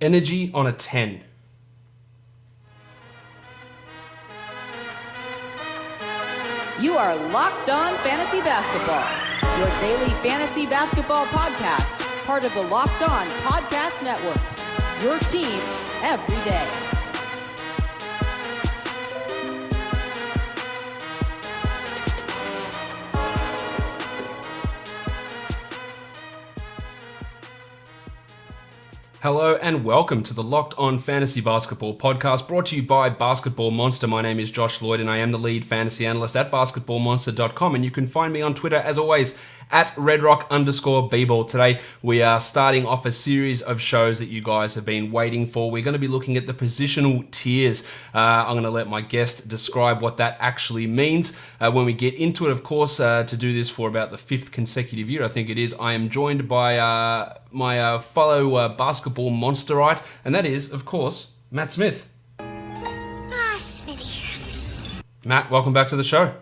Energy on a 10. You are Locked On Fantasy Basketball, your daily fantasy basketball podcast, part of the Locked On Podcast Network, your team every day. Hello and welcome to the Locked On Fantasy Basketball podcast brought to you by Basketball Monster. My name is Josh Lloyd and I am the lead fantasy analyst at basketballmonster.com, and you can find me on Twitter as always at redrock_bball. Today we are starting off a series of shows that you guys have been waiting for. We're going to be looking at the positional tiers. I'm going to let my guest describe what that actually means when we get into it. Of course, to do this for about the 5th consecutive year, I think it is, I am joined by my fellow basketball monsterite, and that is, of course, Matt Smith. Smitty. Matt, welcome back to the show.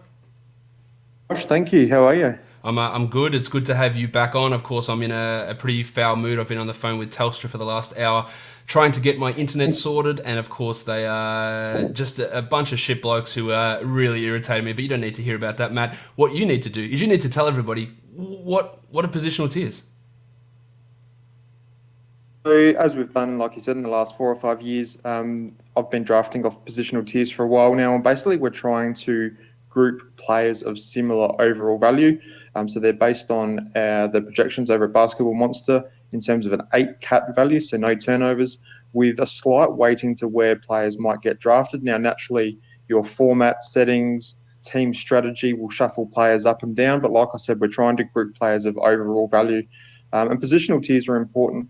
Josh, thank you. How are you? I'm good. It's good to have you back on. Of course, I'm in a pretty foul mood. I've been on the phone with Telstra for the last hour trying to get my internet sorted, and of course they are just a bunch of shit blokes who really irritated me, but you don't need to hear about that, Matt. What you need to do is you need to tell everybody what are positional tiers. So, as we've done, like you said, in the last 4 or 5 years, I've been drafting off positional tiers for a while now, and basically we're trying to group players of similar overall value. So they're based on the projections over at Basketball Monster in terms of an 8 cat value, so no turnovers, with a slight weighting to where players might get drafted. Now, naturally, your format settings, team strategy will shuffle players up and down, but like I said, we're trying to group players of overall value. And positional tiers are important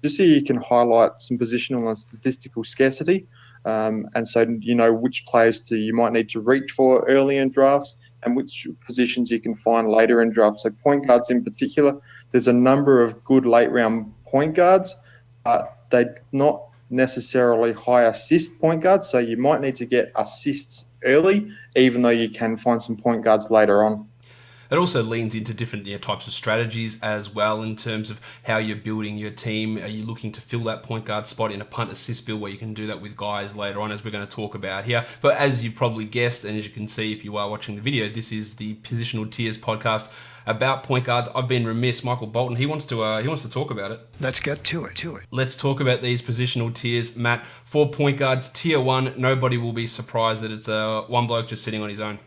just so you can highlight some positional and statistical scarcity. And so you know which players you might need to reach for early in drafts and which positions you can find later in drafts. So point guards in particular, there's a number of good late round point guards, but they're not necessarily high assist point guards. So you might need to get assists early, even though you can find some point guards later on. It also leans into different types of strategies as well in terms of how you're building your team. Are you looking to fill that point guard spot in a punt assist build where you can do that with guys later on, as we're going to talk about here? But as you've probably guessed, and as you can see if you are watching the video, this is the Positional Tiers podcast about point guards. I've been remiss. Michael Bolton, he wants to talk about it. Let's get to it. Let's talk about these positional tiers, Matt. For point guards, tier 1, nobody will be surprised that it's one bloke just sitting on his own.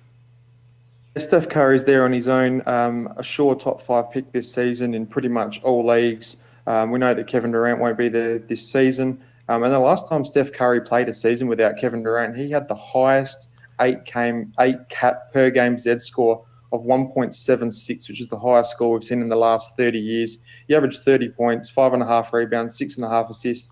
Steph Curry's there on his own, a sure top 5 pick this season in pretty much all leagues. We know that Kevin Durant won't be there this season. And the last time Steph Curry played a season without Kevin Durant, he had the highest 8 cat per game Z score of 1.76, which is the highest score we've seen in the last 30 years. He averaged 30 points, 5.5 rebounds, 6.5 assists,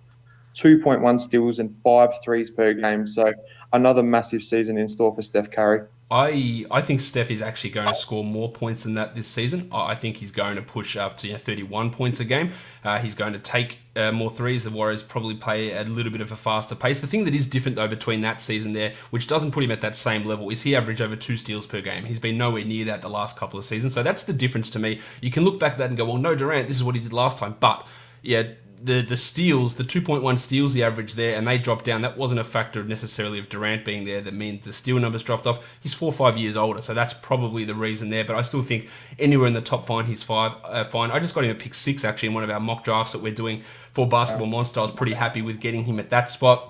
2.1 steals, and 5 threes per game. So another massive season in store for Steph Curry. I think Steph is actually going to score more points than that this season. I think he's going to push up to 31 points a game. He's going to take more threes. The Warriors probably play at a little bit of a faster pace. The thing that is different, though, between that season there, which doesn't put him at that same level, is he averaged over 2 steals per game. He's been nowhere near that the last couple of seasons. So that's the difference to me. You can look back at that and go, well, no, Durant, this is what he did last time. But, yeah, the steals, the 2.1 steals he averaged there, and they dropped down. That wasn't a factor necessarily of Durant being there. That means the steal numbers dropped off. He's 4 or 5 years older, so that's probably the reason there. But I still think anywhere in the top 5, he's fine. I just got him at pick 6 actually in one of our mock drafts that we're doing for Basketball Monster. I was pretty happy with getting him at that spot.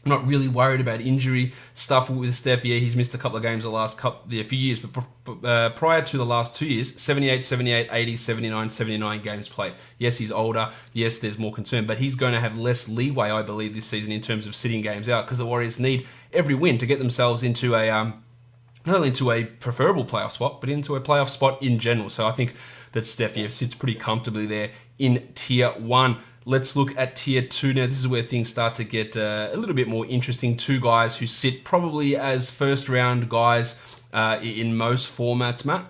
I'm not really worried about injury stuff with Steph. Yeah, he's missed a couple of games the last few years, but prior to the last 2 years, 78, 78, 80, 79, 79 games played. Yes, he's older. Yes, there's more concern, but he's going to have less leeway, I believe, this season in terms of sitting games out because the Warriors need every win to get themselves into a not only into a preferable playoff spot, but into a playoff spot in general. So I think that Steph sits pretty comfortably there in tier 1. Let's look at tier 2 now. This is where things start to get a little bit more interesting. 2 guys who sit probably as first round guys in most formats, Matt.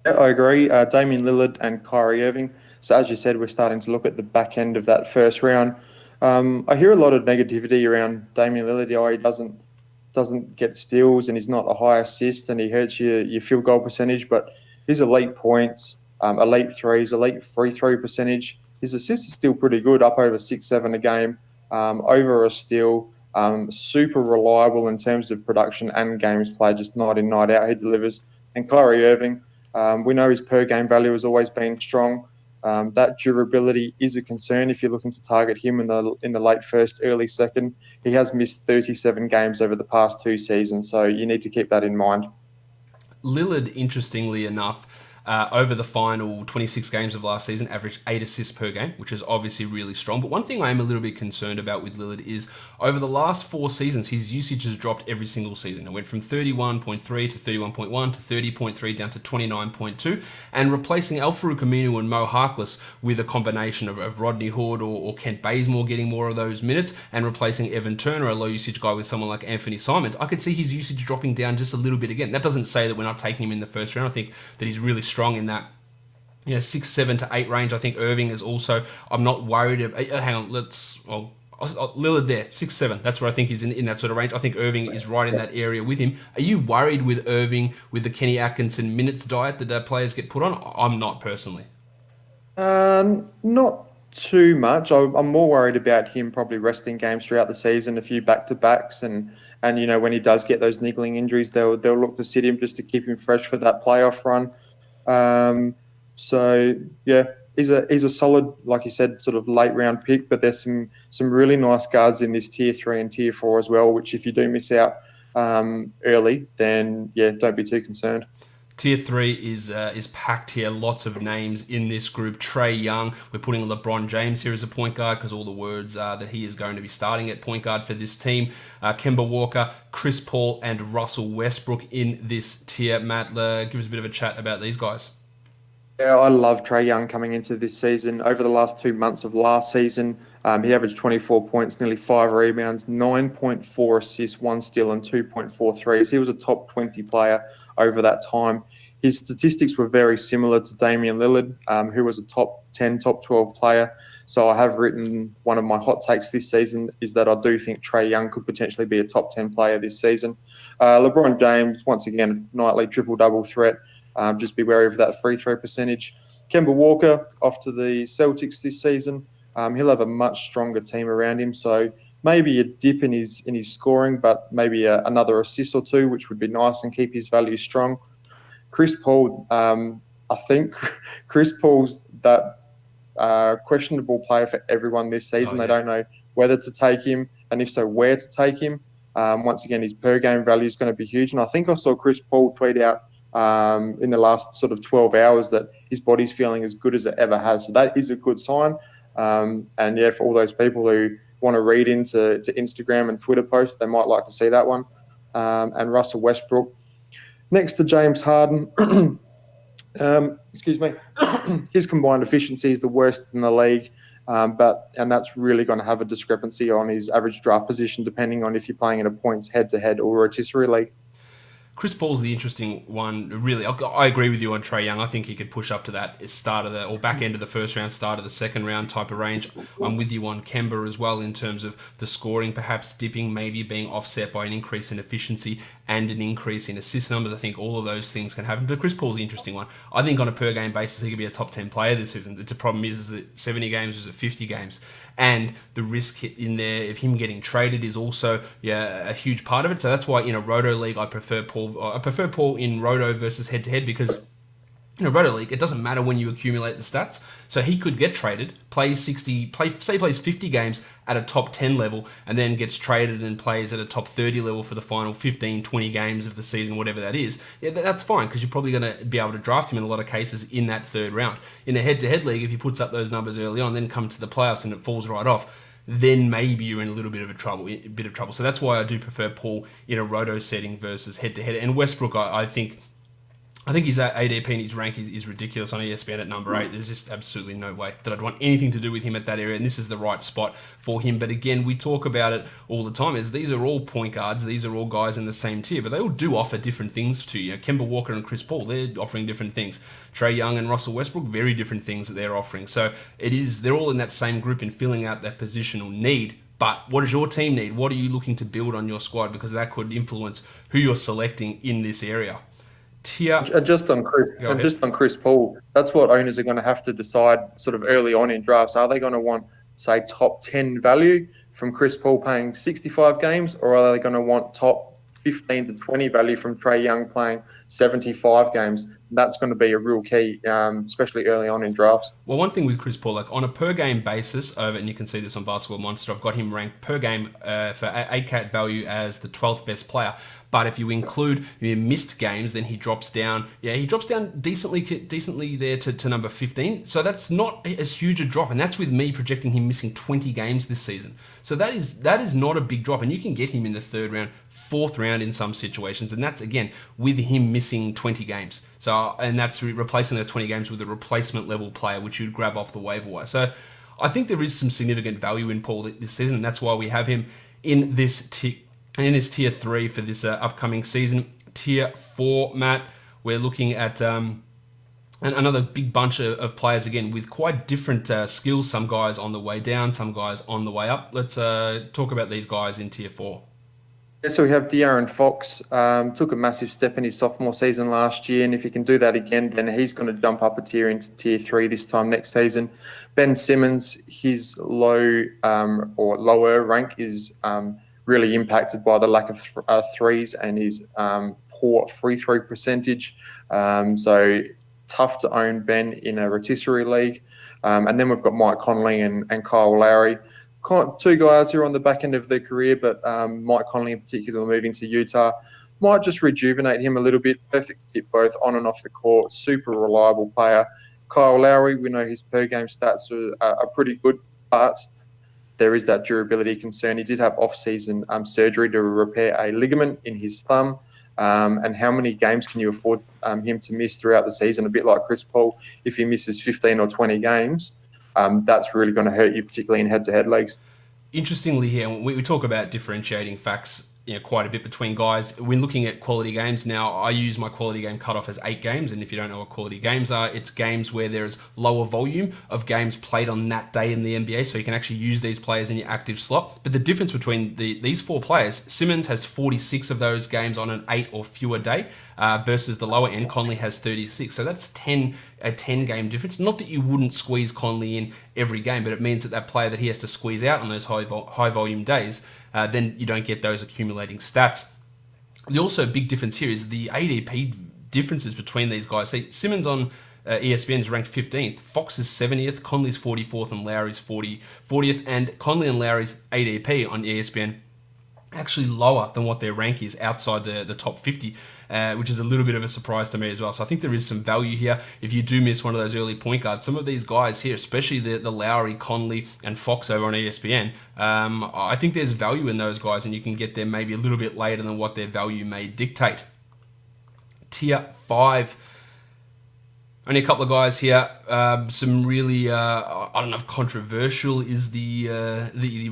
Yeah, I agree. Damian Lillard and Kyrie Irving. So as you said, we're starting to look at the back end of that first round. I hear a lot of negativity around Damian Lillard. He doesn't get steals and he's not a high assist and he hurts your field goal percentage, but his elite points, elite threes, elite free throw percentage. his assists are still pretty good, up over 6-7 a game, over a steal. Super reliable in terms of production and games played, just night in, night out, he delivers. And Kyrie Irving, we know his per game value has always been strong. That durability is a concern if you're looking to target him in the late first, early second. He has missed 37 games over the past 2 seasons, so you need to keep that in mind. Lillard, interestingly enough, over the final 26 games of last season, averaged 8 assists per game, which is obviously really strong. But one thing I am a little bit concerned about with Lillard is over the last 4 seasons, his usage has dropped every single season. It went from 31.3 to 31.1 to 30.3 down to 29.2, and replacing Al-Farouq Aminu and Mo Harkless with a combination of Rodney Hood or Kent Bazemore getting more of those minutes, and replacing Evan Turner, a low usage guy, with someone like Anthony Simons, I could see his usage dropping down just a little bit again. That doesn't say that we're not taking him in the first round. I think that he's really strong in that 6, 7 to 8 range. I think Irving is also, I'm not worried about, hang on, Lillard there, 6, 7. That's where I think he's in that sort of range. I think Irving is right in that area with him. Are you worried with Irving with the Kenny Atkinson minutes diet that players get put on? I'm not personally. Not too much. I'm more worried about him probably resting games throughout the season, a few back-to-backs, and when he does get those niggling injuries, they'll look to sit him just to keep him fresh for that playoff run. So yeah, he's a solid, like you said, sort of late round pick. But there's some really nice guards in this tier 3 and tier 4 as well. Which if you do miss out early, then yeah, don't be too concerned. Tier 3 is packed here. Lots of names in this group. Trey Young. We're putting LeBron James here as a point guard because all the words are that he is going to be starting at point guard for this team. Kemba Walker, Chris Paul, and Russell Westbrook in this tier. Matt, give us a bit of a chat about these guys. Yeah, I love Trey Young coming into this season. Over the last 2 months of last season, he averaged 24 points, nearly 5 rebounds, 9.4 assists, 1 steal, and 2.4 threes. He was a top 20 player over that time. His statistics were very similar to Damian Lillard, who was a top 10, top 12 player. So I have written one of my hot takes this season is that I do think Trey Young could potentially be a top 10 player this season. LeBron James, once again, nightly triple-double threat. Just be wary of that free throw percentage. Kemba Walker off to the Celtics this season. He'll have a much stronger team around him, so maybe a dip in his scoring, but maybe another assist or 2, which would be nice and keep his value strong. Chris Paul, I think Chris Paul's that questionable player for everyone this season. They don't know whether to take him, and if so, where to take him. Once again, his per game value is going to be huge, and I think I saw Chris Paul tweet out in the last sort of 12 hours that his body's feeling as good as it ever has. So that is a good sign. And yeah, for all those people who want to read into Instagram and Twitter posts, they might like to see that one. And Russell Westbrook. Next to James Harden, his combined efficiency is the worst in the league. And that's really going to have a discrepancy on his average draft position, depending on if you're playing in a points head-to-head or a rotisserie league. Chris Paul's the interesting one, really. I agree with you on Trey Young. I think he could push up to that start of the, or back end of the first round, start of the second round type of range. I'm with you on Kemba as well in terms of the scoring perhaps dipping, maybe being offset by an increase in efficiency and an increase in assist numbers. I think all of those things can happen. But Chris Paul's the interesting one. I think on a per game basis, he could be a top 10 player this season. The problem is it 70 games or is it 50 games? And the risk in there of him getting traded is also a huge part of it. So that's why in a Roto league, I prefer Paul in Roto versus head-to-head because in a Roto league, it doesn't matter when you accumulate the stats. So he could get traded, plays 50 games at a top 10 level, and then gets traded and plays at a top 30 level for the final 15, 20 games of the season, whatever that is. Yeah, that's fine because you're probably going to be able to draft him in a lot of cases in that third round. In a head-to-head league, if he puts up those numbers early on, then come to the playoffs and it falls right off, then maybe you're in a little bit of trouble. So that's why I do prefer Paul in a Roto setting versus head-to-head. And Westbrook, I think his ADP and his rank is ridiculous on ESPN at number 8. There's just absolutely no way that I'd want anything to do with him at that area, and this is the right spot for him. But again, we talk about it all the time, as these are all point guards, these are all guys in the same tier, but they all do offer different things to you. Kemba Walker and Chris Paul, they're offering different things. Trey Young and Russell Westbrook, very different things that they're offering. So they're all in that same group in filling out that positional need. But what does your team need? What are you looking to build on your squad? Because that could influence who you're selecting in this area. Tier. And just on Chris Paul, that's what owners are going to have to decide sort of early on in drafts. Are they going to want, say, top 10 value from Chris Paul playing 65 games, or are they going to want top 15 to 20 value from Trey Young playing 75 games? That's going to be a real key, especially early on in drafts. Well, one thing with Chris Paul, like on a per game basis, and you can see this on Basketball Monster, I've got him ranked per game for ACAT value as the 12th best player. But if you include missed games, then he drops down. Yeah, he drops down decently there to number 15. So that's not as huge a drop, and that's with me projecting him missing 20 games this season. So that is not a big drop, and you can get him in the third round, fourth round in some situations, and that's again with him missing 20 games. So, and that's replacing those 20 games with a replacement level player, which you'd grab off the waiver wire. So I think there is some significant value in Paul this season, and that's why we have him in this tier 3 for this upcoming season. Tier 4, Matt, we're looking at another big bunch of players, again, with quite different skills. Some guys on the way down, some guys on the way up. Let's talk about these guys in tier 4. Yeah, so we have De'Aaron Fox, took a massive step in his sophomore season last year, and if he can do that again, then he's going to jump up a tier into tier 3 this time next season. Ben Simmons, his low or lower rank is really impacted by the lack of threes and his poor free throw percentage. So tough to own Ben in a rotisserie league. And then we've got Mike Conley and Kyle Lowry. Two guys who are on the back end of their career, but Mike Conley in particular moving to Utah might just rejuvenate him a little bit. Perfect fit both on and off the court. Super reliable player. Kyle Lowry, we know his per game stats are pretty good, but there is that durability concern. He did have off-season surgery to repair a ligament in his thumb. And how many games can you afford him to miss throughout the season? A bit like Chris Paul, if he misses 15 or 20 games, that's really going to hurt you, particularly in head-to-head leagues. Interestingly here, we talk about differentiating facts quite a bit between guys. When looking at quality games now, I use my quality game cutoff as 8 games, and if you don't know what quality games are, it's games where there's lower volume of games played on that day in the NBA, so you can actually use these players in your active slot. But the difference between these 4 players, Simmons has 46 of those games on an 8 or fewer day, versus the lower end, Conley has 36. So that's a 10 game difference. Not that you wouldn't squeeze Conley in every game, but it means that player that he has to squeeze out on those high volume days, then you don't get those accumulating stats. The also big difference here is the ADP differences between these guys. See, Simmons on ESPN is ranked 15th, Fox is 70th, Conley's 44th, and Lowry's 40th. And Conley and Lowry's ADP on ESPN actually lower than what their rank is outside the top 50, which is a little bit of a surprise to me as well. So I think there is some value here. If you do miss one of those early point guards, some of these guys here, especially the Lowry, Conley, and Fox over on ESPN, I think there's value in those guys, and you can get them maybe a little bit later than what their value may dictate. Tier 5. Only a couple of guys here. Some really, I don't know if controversial is the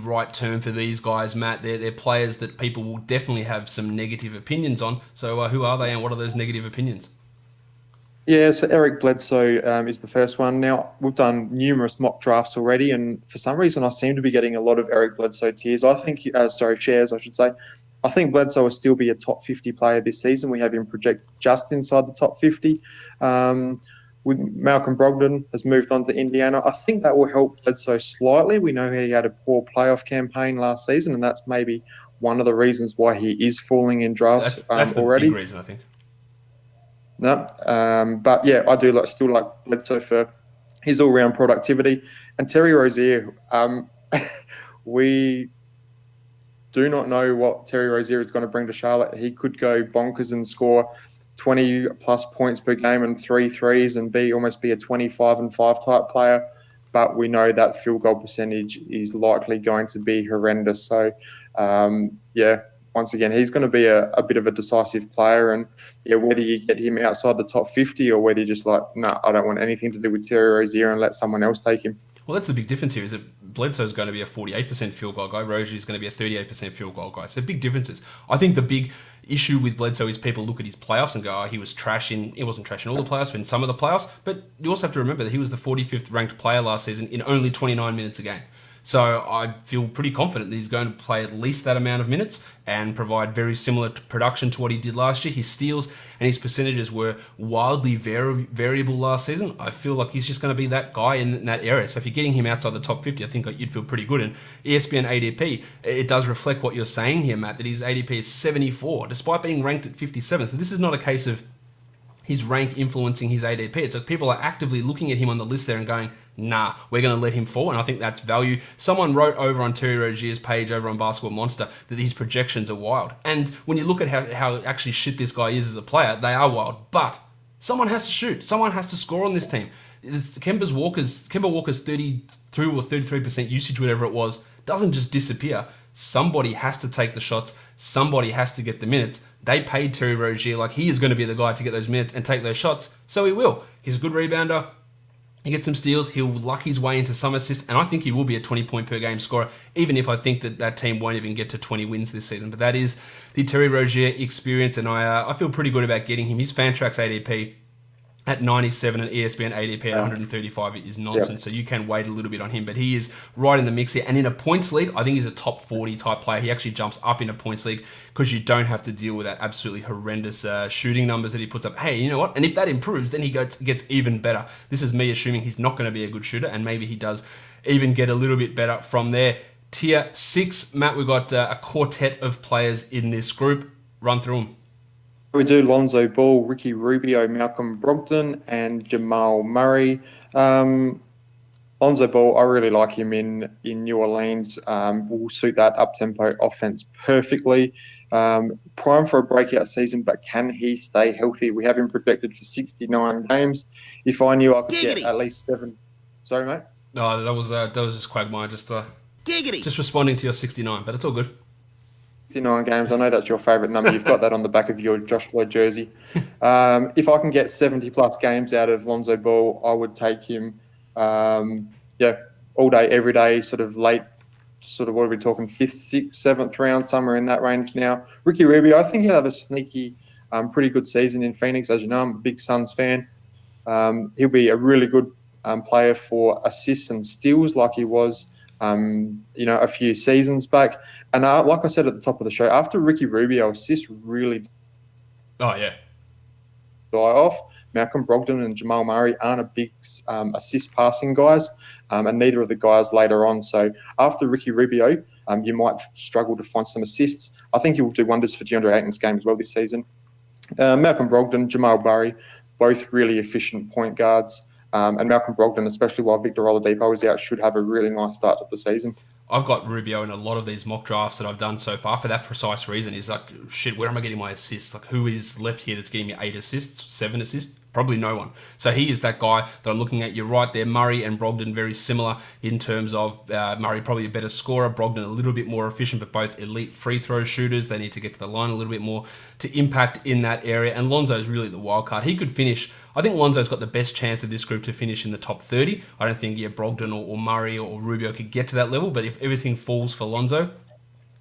right term for these guys, Matt. They're players that people will definitely have some negative opinions on. So who are they, and what are those negative opinions? Yeah, so Eric Bledsoe is the first one. Now, we've done numerous mock drafts already, and for some reason I seem to be getting a lot of Eric Bledsoe shares, I should say. I think Bledsoe will still be a top 50 player this season. We have him projected just inside the top 50. With Malcolm Brogdon has moved on to Indiana. I think that will help Bledsoe slightly. We know he had a poor playoff campaign last season, and that's maybe one of the reasons why he is falling in drafts that's already. That's the big reason, I think. No, but yeah, I do still like Bledsoe for his all-round productivity. And Terry Rozier, we do not know what Terry Rozier is going to bring to Charlotte. He could go bonkers and score 20 plus points per game and 3 threes and almost be a 25-5 type player. But we know that field goal percentage is likely going to be horrendous. So, once again, he's going to be a bit of a decisive player. And whether you get him outside the top 50 or whether you're just like, no, I don't want anything to do with Terry Rozier and let someone else take him. Well, that's the big difference here, is that Bledsoe's going to be a 48% field goal guy. Rozier's going to be a 38% field goal guy. So big differences. I think the big issue with Bledsoe is people look at his playoffs and go, he wasn't trash in all the playoffs, but in some of the playoffs. But you also have to remember that he was the 45th ranked player last season in only 29 minutes a game. So I feel pretty confident that he's going to play at least that amount of minutes and provide very similar production to what he did last year. His steals and his percentages were wildly variable last season. I feel like he's just going to be that guy in that area. So if you're getting him outside the top 50, I think you'd feel pretty good. And ESPN ADP, it does reflect what you're saying here, Matt, that his ADP is 74, despite being ranked at 57. So this is not a case of his rank influencing his ADP. It's like people are actively looking at him on the list there and going, nah, we're going to let him fall. And I think that's value. Someone wrote over on Terry Rozier's page over on Basketball Monster that his projections are wild. And when you look at how actually shit this guy is as a player, they are wild. But someone has to shoot. Someone has to score on this team. Kemba Walker's 32 or 33% usage, whatever it was, doesn't just disappear. Somebody has to take the shots. Somebody has to get the minutes. They paid Terry Rozier like he is going to be the guy to get those minutes and take those shots. So he will. He's a good rebounder. He gets some steals. He'll luck his way into some assists. And I think he will be a 20-point per game scorer, even if I think that team won't even get to 20 wins this season. But that is the Terry Rozier experience. And I feel pretty good about getting him. His Fantrax ADP at 97 and ESPN ADP at 135 is nonsense. Yep. So you can wait a little bit on him, but he is right in the mix here. And in a points league, I think he's a top 40 type player. He actually jumps up in a points league because you don't have to deal with that absolutely horrendous shooting numbers that he puts up. Hey, you know what? And if that improves, then he gets even better. This is me assuming he's not going to be a good shooter, and maybe he does even get a little bit better from there. Tier 6, Matt, we've got a quartet of players in this group. Run through them. We do Lonzo Ball, Ricky Rubio, Malcolm Brogdon, and Jamal Murray. Lonzo Ball, I really like him in New Orleans. Will suit that up-tempo offense perfectly. Prime for a breakout season, but can he stay healthy? We have him projected for 69 games. If I knew I could get at least 7... Sorry, mate? No, that was just Quagmire, just responding to your 69, but it's all good. 69 games. I know that's your favourite number. You've got that on the back of your Josh Lloyd jersey. If I can get 70-plus games out of Lonzo Ball, I would take him, all day, every day, sort of late, what are we talking, 5th, 6th, 7th round, somewhere in that range now. Ricky Rubio, I think he'll have a sneaky, pretty good season in Phoenix. As you know, I'm a big Suns fan. He'll be a really good player for assists and steals like he was a few seasons back. And like I said at the top of the show, after Ricky Rubio, assists really die off. Malcolm Brogdon and Jamal Murray aren't a big assist passing guys, and neither of the guys later on. So after Ricky Rubio, you might struggle to find some assists. I think he will do wonders for DeAndre Ayton's game as well this season. Malcolm Brogdon, Jamal Murray, both really efficient point guards. And Malcolm Brogdon, especially while Victor Oladipo is out, should have a really nice start to the season. I've got Rubio in a lot of these mock drafts that I've done so far for that precise reason. Is like, shit, where am I getting my assists? Like, who is left here that's getting me 8 assists, 7 assists? Probably no one. So he is that guy that I'm looking at. You're right there. Murray and Brogdon very similar in terms of Murray probably a better scorer, Brogdon a little bit more efficient, but both elite free throw shooters. They need to get to the line a little bit more to impact in that area. And Lonzo's really the wild card. He could finish. I think Lonzo's got the best chance of this group to finish in the top 30. I don't think Brogdon or Murray or Rubio could get to that level, but if everything falls for Lonzo,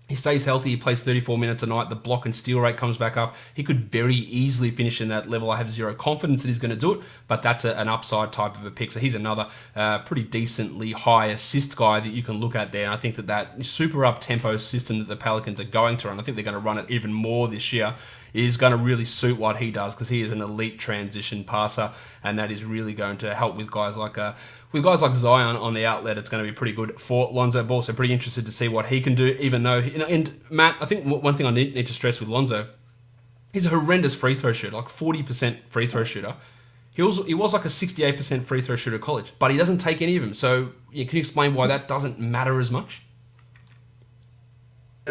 he stays healthy, he plays 34 minutes a night, the block and steal rate comes back up, he could very easily finish in that level. I have zero confidence that he's going to do it, but that's an upside type of a pick. So he's another pretty decently high assist guy that you can look at there. And I think that super up-tempo system that the Pelicans are going to run, I think they're going to run it even more this year, is going to really suit what he does because he is an elite transition passer, and that is really going to help with guys like Zion on the outlet. It's going to be pretty good for Lonzo Ball. So pretty interested to see what he can do, even though, and Matt, I think one thing I need to stress with Lonzo, he's a horrendous free throw shooter, like 40% free throw shooter. He was like a 68% free throw shooter at college, but he doesn't take any of them. So can you explain why that doesn't matter as much?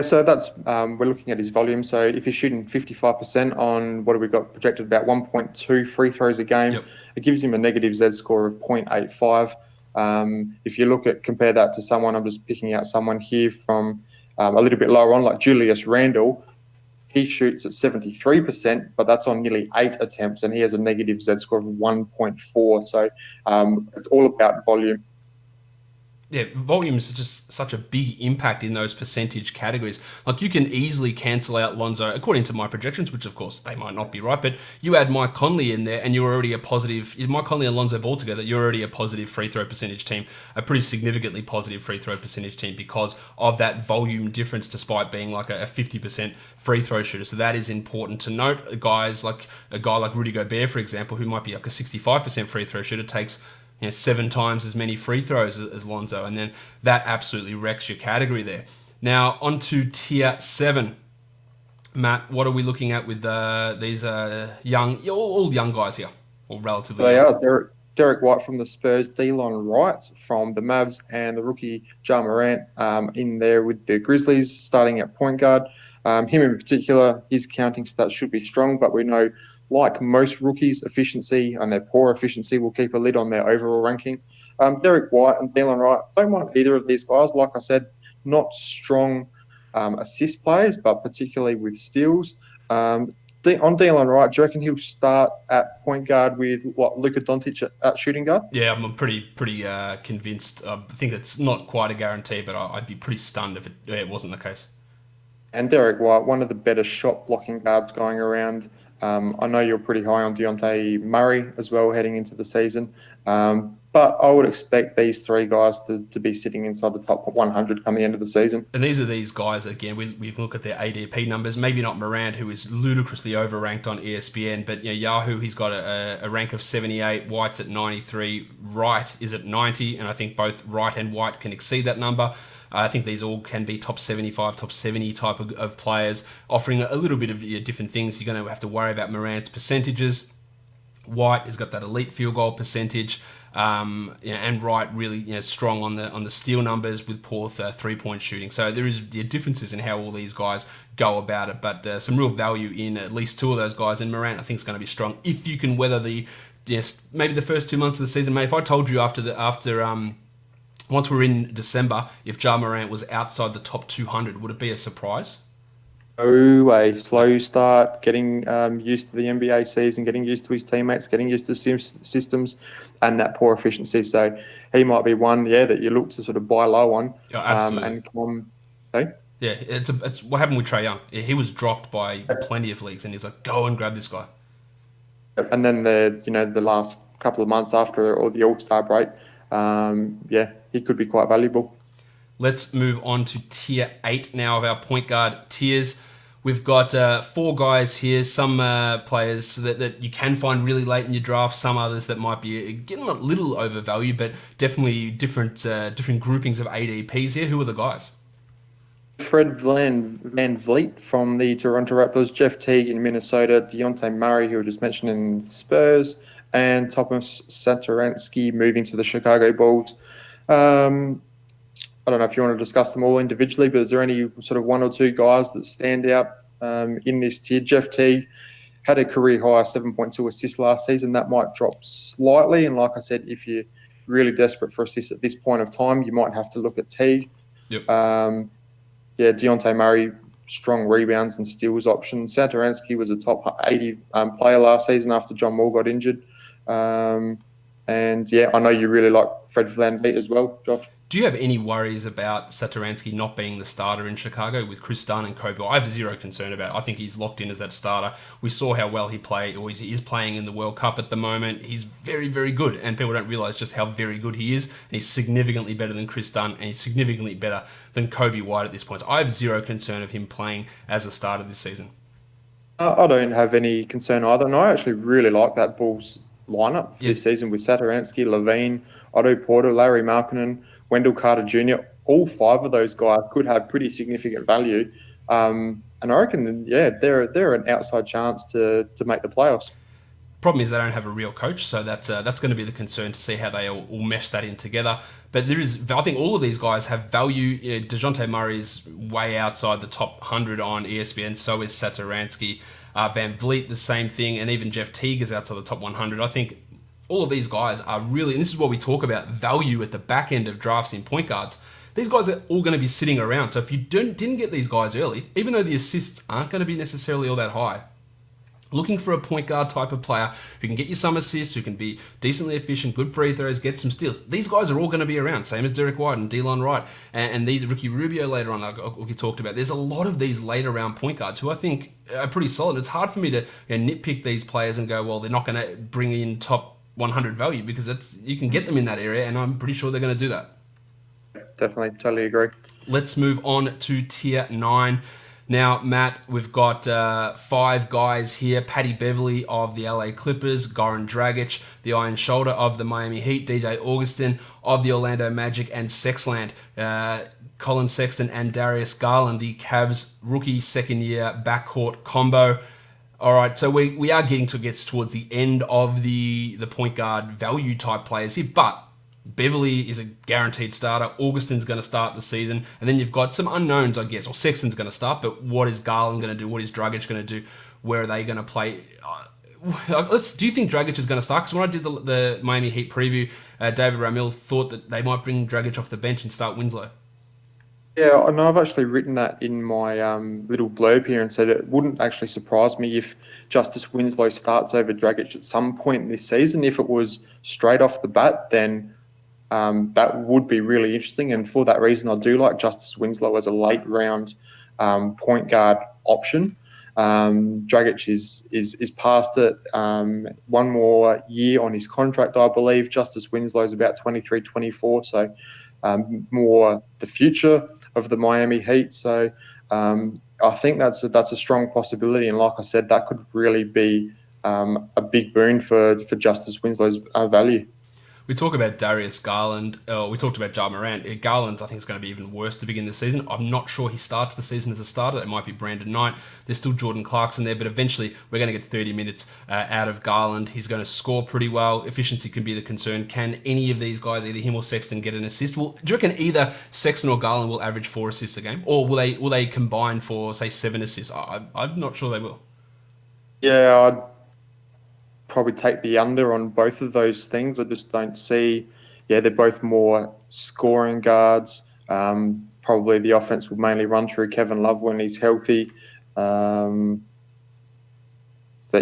So that's we're looking at his volume. So if he's shooting 55% on what have we got projected about 1.2 free throws a game, yep, it gives him a negative Z score of 0.85. If you compare that to someone, I'm just picking out someone here from a little bit lower on, like Julius Randle. He shoots at 73%, but that's on nearly 8 attempts, and he has a negative Z score of 1.4. So it's all about volume. volume is just such a big impact in those percentage categories. Like, you can easily cancel out Lonzo, according to my projections, which of course they might not be right, but you add Mike Conley in there and you're already a positive, Mike Conley and Lonzo Ball together, you're already a positive free throw percentage team, a pretty significantly positive free throw percentage team because of that volume difference, despite being like a 50% free throw shooter. So that is important to note. Guys like a guy like Rudy Gobert, for example, who might be like a 65% free throw shooter, takes 7 times as many free throws as Lonzo, and then that absolutely wrecks your category there. Now, on to tier 7. Matt, what are we looking at with these all young guys here, or relatively They young? are Derek White from the Spurs, Delon Wright from the Mavs, and the rookie Jamal Moran in there with the Grizzlies, starting at point guard. Him in particular, his counting stats should be strong, but we know, like most rookies, efficiency and their poor efficiency will keep a lid on their overall ranking. Derek White and Delon Wright, don't mind either of these guys. Like I said, not strong assist players, but particularly with steals. On Delon Wright, do you reckon he'll start at point guard with Luka Doncic at shooting guard? Yeah, I'm pretty convinced. I think it's not quite a guarantee, but I'd be pretty stunned if it wasn't the case. And Derek White, one of the better shot blocking guards going around. I know you're pretty high on Dejounte Murray as well heading into the season. But I would expect these 3 guys to be sitting inside the top 100 come the end of the season. And these guys, again, we look at their ADP numbers, maybe not Moran, who is ludicrously overranked on ESPN, but Yahoo, he's got a rank of 78, White's at 93, Wright is at 90, and I think both Wright and White can exceed that number. I think these all can be top 75, top 70 type of players, offering a little bit of different things. You're going to have to worry about Moran's percentages. White has got that elite field goal percentage, and Wright really strong on the steal numbers with poor 3-point shooting. So there is differences in how all these guys go about it, but some real value in at least 2 of those guys. And Moran, I think, is going to be strong if you can weather maybe the first 2 months of the season. Mate, if I told you once we're in December, if Ja Morant was outside the top 200, would it be a surprise? No way. Slow start, getting used to the NBA season, getting used to his teammates, getting used to systems, and that poor efficiency. So he might be one, that you look to sort of buy low on. Oh, absolutely. And come, hey? Yeah, it's what happened with Trey Young. He was dropped by plenty of leagues, and he's like, go and grab this guy. And then the last couple of months after or the All-Star break, he could be quite valuable. Let's move on to tier 8 now of our point guard tiers. We've got 4 guys here, some players that you can find really late in your draft, some others that might be getting a little overvalued, but definitely different groupings of ADPs here. Who are the guys? Fred Van Vliet from the Toronto Raptors, Jeff Teague in Minnesota, Dejounte Murray, who we just mentioned in Spurs, and Thomas Satoransky moving to the Chicago Bulls. I don't know if you want to discuss them all individually, but is there any sort of 1 or 2 guys that stand out in this tier? Jeff Teague had a career high 7.2 assists last season. That might drop slightly. And like I said, if you're really desperate for assists at this point of time, you might have to look at Teague. Yep. Dejounte Murray, strong rebounds and steals option. Satoransky was a top 80 player last season after Jamal got injured. I know you really like Fred VanVleet as well, Josh. Do you have any worries about Satoransky not being the starter in Chicago with Chris Dunn and Kobe? I have zero concern about it. I think he's locked in as that starter. We saw how well he played, or he is playing in the World Cup at the moment. He's very, very good, and people don't realise just how very good he is. And he's significantly better than Chris Dunn, and he's significantly better than Kobe White at this point. So I have zero concern of him playing as a starter this season. I don't have any concern either, and I actually really like that Bulls lineup for this season with Satoransky, Levine, Otto Porter, Larry Markkinen, Wendell Carter Jr. All 5 of those guys could have pretty significant value, and I reckon, they're an outside chance to make the playoffs. Problem is they don't have a real coach, so that's going to be the concern to see how they all mesh that in together. But I think all of these guys have value. DeJounte Murray is way outside the top 100 on ESPN, so is Satoransky. Van Vliet, the same thing, and even Jeff Teague is outside the top 100. I think all of these guys are really, and this is what we talk about, value at the back end of drafts in point guards. These guys are all going to be sitting around. So if you didn't get these guys early, even though the assists aren't going to be necessarily all that high, Looking for a point guard type of player who can get you some assists, who can be decently efficient, good free throws, get some steals. These guys are all going to be around, same as Derek White and Delon Wright, and these Ricky Rubio later on, like we talked about. There's a lot of these later round point guards who I think are pretty solid. It's hard for me to nitpick these players and go, well, they're not going to bring in top 100 value, because you can get them in that area, and I'm pretty sure they're going to do that. Definitely, totally agree. Let's move on to tier 9. Now, Matt, we've got 5 guys here. Patty Beverley of the LA Clippers, Goran Dragic, the Iron Shoulder of the Miami Heat, DJ Augustin of the Orlando Magic, and Sexland, Colin Sexton and Darius Garland, the Cavs rookie second-year backcourt combo. All right, so we are getting towards the end of the point guard value type players here, but Beverley is a guaranteed starter. Augustin's going to start the season. And then you've got some unknowns, I guess. Or Sexton's going to start, but what is Garland going to do? What is Dragic going to do? Where are they going to play? Do you think Dragic is going to start? Because when I did the Miami Heat preview, David Ramil thought that they might bring Dragic off the bench and start Winslow. Yeah, and I've actually written that in my little blurb here and said it wouldn't actually surprise me if Justice Winslow starts over Dragic at some point this season. If it was straight off the bat, then that would be really interesting, and for that reason, I do like Justice Winslow as a late round point guard option. Dragic is past it. One more year on his contract, I believe. Justice Winslow is about 23, 24, so more the future of the Miami Heat. So I think that's a strong possibility, and like I said, that could really be a big boon for Justice Winslow's value. We talk about Darius Garland. We talked about Ja Morant. Garland, I think, is going to be even worse to begin the season. I'm not sure he starts the season as a starter. It might be Brandon Knight. There's still Jordan Clarkson there, but eventually we're going to get 30 minutes out of Garland. He's going to score pretty well. Efficiency can be the concern. Can any of these guys, either him or Sexton, get an assist? Well, do you reckon either Sexton or Garland will average 4 assists a game, or will they combine for, say, 7 assists? I'm not sure they will. Yeah, I'd probably take the under on both of those things. I just don't see. Yeah, they're both more scoring guards. Probably the offense will mainly run through Kevin Love when he's healthy. But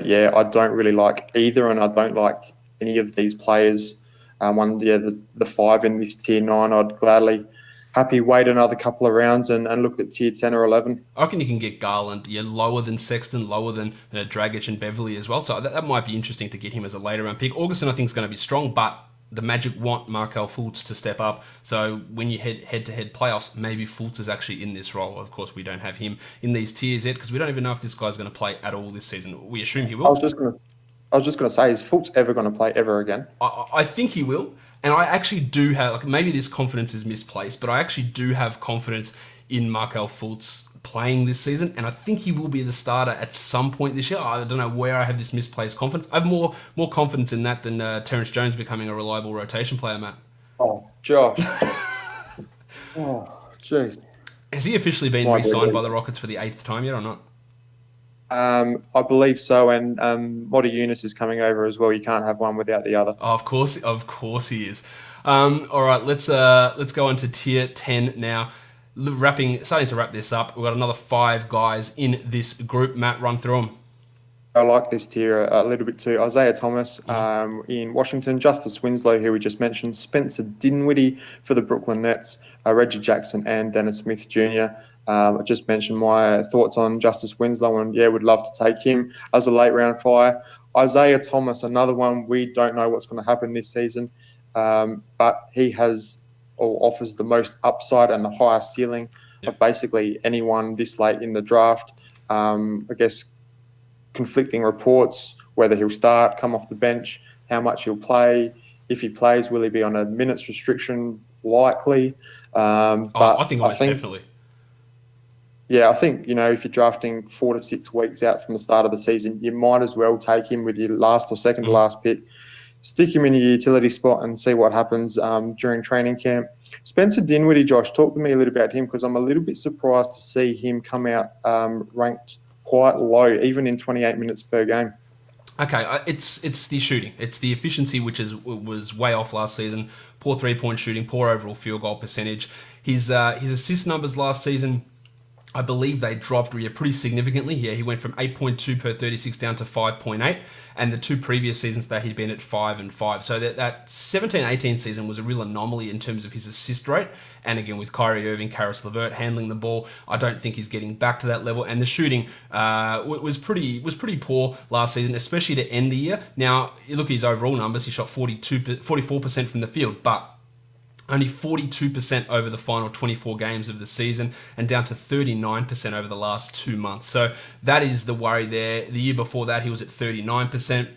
yeah, I don't really like either, and I don't like any of these players. The 5 in this tier 9, I'd gladly happy wait another couple of rounds and look at tier 10 or 11. I reckon you can get Garland lower than Sexton, lower than Dragic and Beverley as well. So that might be interesting to get him as a later round pick. Augustin, I think, is going to be strong, but the Magic want Markelle Fultz to step up. So when you head-to-head playoffs, maybe Fultz is actually in this role. Of course, we don't have him in these tiers yet because we don't even know if this guy's going to play at all this season. We assume he will. I was just going to say, is Fultz ever going to play ever again? I think he will. And I actually do have, maybe this confidence is misplaced, but I actually do have confidence in Markelle Fultz playing this season, and I think he will be the starter at some point this year. I don't know where I have this misplaced confidence. I have more confidence in that than Terrence Jones becoming a reliable rotation player, Matt. Oh, Josh. Oh, jeez. Has he officially been re-signed by the Rockets for the 8th time yet or not? I believe so, and Modi Yunus is coming over as well. You can't have one without the other. Oh, of course he is. All right, let's go on to tier 10 now. Starting to wrap this up. We've got another 5 guys in this group. Matt, run through them. I like this tier a little bit too. Isaiah Thomas in Washington, Justice Winslow, who we just mentioned, Spencer Dinwiddie for the Brooklyn Nets, Reggie Jackson and Dennis Smith Jr. I just mentioned my thoughts on Justice Winslow, and would love to take him as a late round flyer. Isaiah Thomas, another one, we don't know what's going to happen this season, but he has or offers the most upside and the highest ceiling of basically anyone this late in the draft. I guess conflicting reports, whether he'll start, come off the bench, how much he'll play. If he plays, will he be on a minutes restriction? Likely. But I think definitely. Yeah, I think, if you're drafting 4 to 6 weeks out from the start of the season, you might as well take him with your last or second to last pick. Stick him in your utility spot and see what happens during training camp. Spencer Dinwiddie, Josh, talk to me a little about him, because I'm a little bit surprised to see him come out ranked quite low, even in 28 minutes per game. Okay, it's the shooting. It's the efficiency, which was way off last season. Poor 3-point shooting, poor overall field goal percentage. His assist numbers last season, I believe they dropped pretty significantly here. He went from 8.2 per 36 down to 5.8, and the 2 previous seasons that he'd been at 5 and 5. So that 17-18 season was a real anomaly in terms of his assist rate. And again, with Kyrie Irving, Karis LeVert handling the ball, I don't think he's getting back to that level. And the shooting was pretty poor last season, especially to end the year. Now, you look at his overall numbers, he shot 44% from the field, but only 42% over the final 24 games of the season and down to 39% over the last 2 months. So that is the worry there. The year before that, he was at 39%.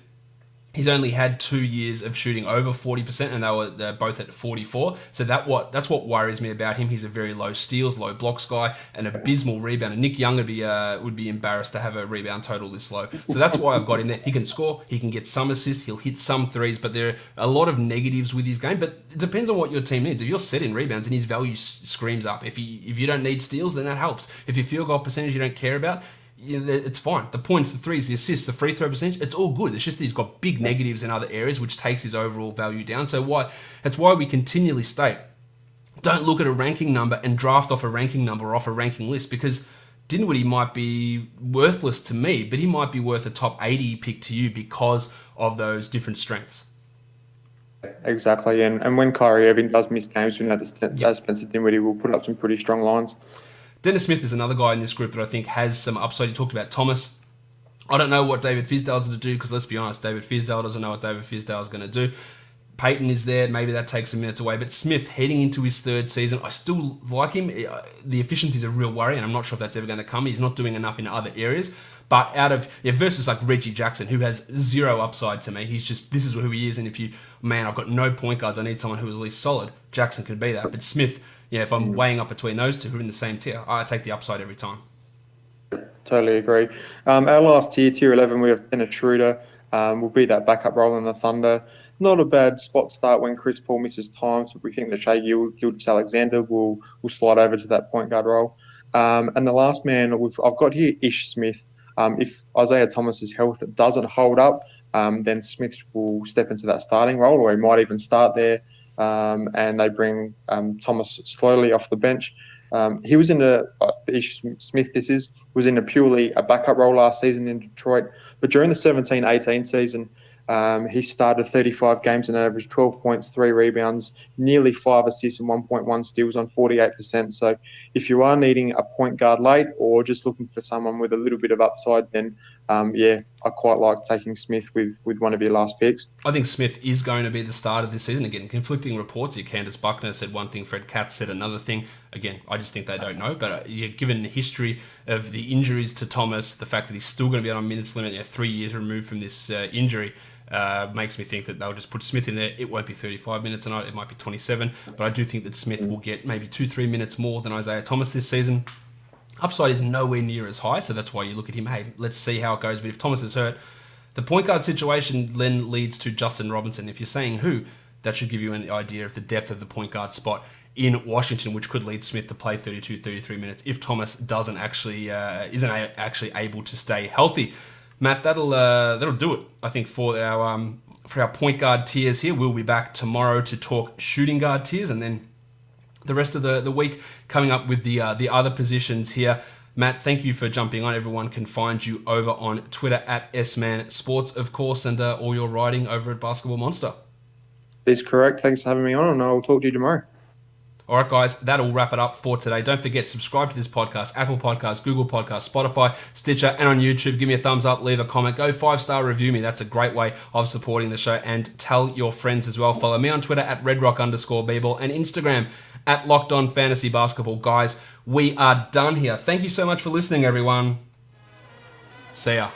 He's only had 2 years of shooting over 40%, and they were both at 44. So that's what worries me about him. He's a very low steals, low blocks guy, an abysmal rebounder. Nick Young would be embarrassed to have a rebound total this low. So that's why I've got him there. He can score, he can get some assists, he'll hit some threes, but there are a lot of negatives with his game. But it depends on what your team needs. If you're set in rebounds, and his value screams up. If you don't need steals, then that helps. If your field goal percentage you don't care about, it's fine. The points, the threes, the assists, the free throw percentage, it's all good. It's just that he's got big negatives in other areas, which takes his overall value down. So that's why we continually state, don't look at a ranking number and draft off a ranking number or off a ranking list, because Dinwiddie might be worthless to me, but he might be worth a top 80 pick to you because of those different strengths. Exactly, and when Kyrie Irving does miss games, we know that Spencer Dinwiddie will put up some pretty strong lines. Dennis Smith is another guy in this group that I think has some upside. You talked about Thomas. I don't know what David Fizdale's going to do, because let's be honest, David Fizdale doesn't know what David Fizdale's going to do. Peyton is there. Maybe that takes some minutes away. But Smith, heading into his 3rd season, I still like him. The efficiency is a real worry, and I'm not sure if that's ever going to come. He's not doing enough in other areas. But versus like Reggie Jackson, who has zero upside to me. He's just, this is who he is. And I've got no point guards. I need someone who is at least solid. Jackson could be that. But Smith, if I'm weighing up between those two who are in the same tier, I take the upside every time. Totally agree. Our last tier 11, we have Dennis Schroeder. Will be that backup role in the Thunder. Not a bad spot start when Chris Paul misses time, so we think that Shai Gilgeous-Alexander will slide over to that point guard role. And the last man I've got here, Ish Smith. If Isaiah Thomas's health doesn't hold up, then Smith will step into that starting role, or he might even start there. And they bring Thomas slowly off the bench. He was in Ish Smith was in purely a backup role last season in Detroit. But during the 17-18 season, he started 35 games and averaged 12 points, 3 rebounds, nearly 5 assists and 1.1 steals on 48%. So if you are needing a point guard late, or just looking for someone with a little bit of upside, then I quite like taking Smith with one of your last picks. I think Smith is going to be the starter this season. Again, conflicting reports. Candace Buckner said one thing, Fred Katz said another thing. Again, I just think they don't know. But given the history of the injuries to Thomas, the fact that he's still going to be on a minutes limit, 3 years removed from this injury, makes me think that they'll just put Smith in there. It won't be 35 minutes a night. It might be 27. But I do think that Smith will get maybe 2-3 minutes more than Isaiah Thomas this season. Upside is nowhere near as high, so that's why you look at him, hey, let's see how it goes. But if Thomas is hurt, the point guard situation then leads to Justin Robinson. If you're saying who, that should give you an idea of the depth of the point guard spot in Washington, which could lead Smith to play 32, 33 minutes if Thomas isn't actually able to stay healthy. Matt, that'll do it, I think, for our point guard tiers here. We'll be back tomorrow to talk shooting guard tiers, and then the rest of the week coming up with the other positions here. Matt, thank you for jumping on. Everyone can find you over on Twitter at SManSports, of course, and all your writing over at Basketball Monster. That is correct. Thanks for having me on, and I'll talk to you tomorrow. All right, guys, that'll wrap it up for today. Don't forget, subscribe to this podcast, Apple Podcasts, Google Podcasts, Spotify, Stitcher, and on YouTube. Give me a thumbs up, leave a comment, go 5-star review me. That's a great way of supporting the show. And tell your friends as well. Follow me on Twitter at redrock_bball and Instagram at Locked On Fantasy Basketball. Guys, we are done here. Thank you so much for listening, everyone. See ya.